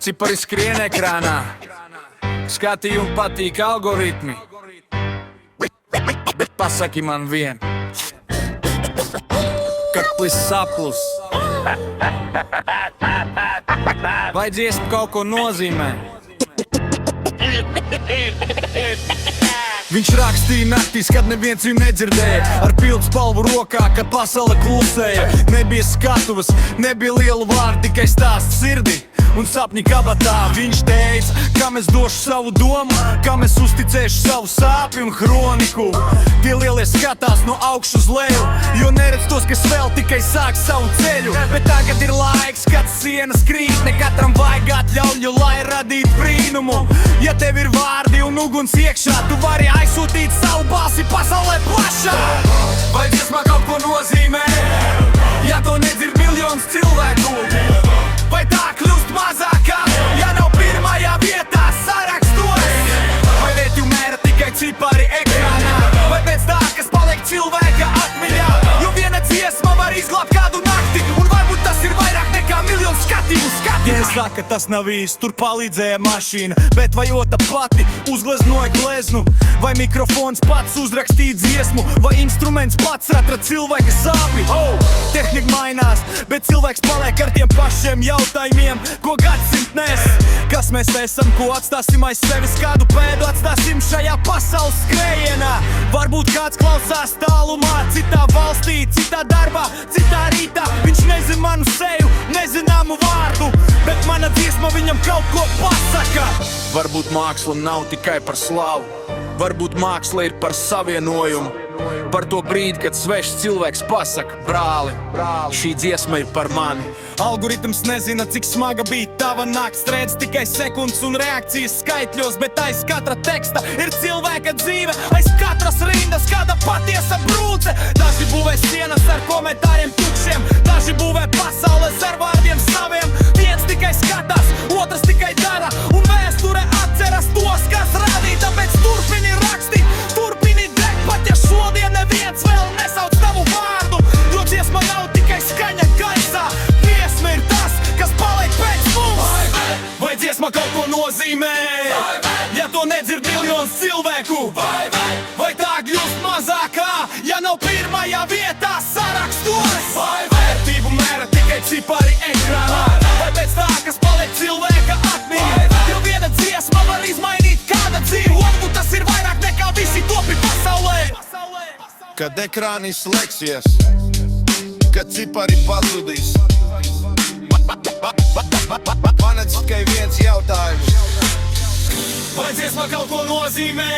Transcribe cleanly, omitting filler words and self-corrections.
Cipari skrien ekrānā, skatījumi patīk algoritmi, bet pasaki man vien, kaklis saplus. Vai dziesma kaut ko nozīmē? Viņš rakstīja naktīs, kad neviens viņu nedzirdēja, ar pildspalvu rokā, kad pasaule klusēja. Nebija skatuves, nebija lielu vārdu, tikai stāsts sirdi un sapņi kabatā. Viņš teica, kam es došu savu domu, kam es uzticēšu savu sāpju un kroniku. Tie lielie skatās no augšu uz leju, jo neredz tos, kas vēl tikai sāk savu ceļu. Bet tagad ir laiks, kad sienas krīt, ne katram vajag atļauju, lai radītu brīnumu. Ja tev ir vārdi un uguns iekšā, tu vari aizsūtīt savu balsi pasaulē plašā. Vai dziesmā kaut ko nozīmē, ja to nedzird miljonus cilvēku? Vai tā kļūst mazākā, ja nav pirmajā vietā sarakstos? Vai vērtību mēra tikai cipari ekrānā, vai pēc tā, kas paliek cilvēka atmiņā? Jo viena dziesma var izglābt kādu nakti, un varbūt tas ir vairāk nekā miljonu skatījumu skatījumā. Ja saka, tas nav īsti, tur palīdzēja mašīna, bet vai ota pati uzgleznoja gleznu? Vai mikrofons pats uzrakstīja dziesmu, vai instruments pats atrada cilvēka sāpi? Tehnika mainās, bet cilvēks paliek ar tiem pašiem jautājumiem, ko gadsimt nes. Kas mēs esam, ko atstāsim aiz sevis, kādu pēdu atstāsim šajā pasaules skrējienā? Varbūt kāds klausās tālumā, citā valstī, citā darbā, citā rītā. Viņš nezin manu seju, nezināmu vārdu, bet mana dziesma viņam kaut ko pasaka. Varbūt māksla nav tikai par slavu, varbūt māksla ir par savienojumu. Par to brīdi, kad svešs cilvēks pasaka, brāli, šī dziesma ir par mani. Algoritms nezina, cik smaga bija tava nakts, redz tikai sekundes un reakcijas skaitļos, bet aiz katra teksta ir cilvēka dzīve, aiz katras rindas kāda patiesa brūce. Daži būvē sienas ar komentāriem tukšiem, daži būvē pasaules ar vārdiem saviem. Viens tikai skatās, otrs tikai dara, un vēsture atceras tos, kas radīja. Tāpēc turpini rakstīt, turpini degt, pat ja šodien neviens vēl nesauc tavu vārdu. Jo dziesma nav tikai skaņa gaisā, dziesma ir tas, kas paliek pēc mums. Vai dziesma kaut ko nozīmē, ja to nedzird miljonus cilvēku? Vai tā kļūst mazākā, ja nav pirmajā vietā sarakstos? Vērtību mēra tikai cipari ekrānā, vai pēc tā, kas paliek cilvēka atmiņā? Jo viena dziesma var izmainīt kāda dzīvi, varbūt tas ir vairāk nekā visi topi pasaulē. Kad ekrāni slēgsies, kad cipari pazudīs, man ir tikai viens jautājums. Vai dziesma kaut ko nozīmē?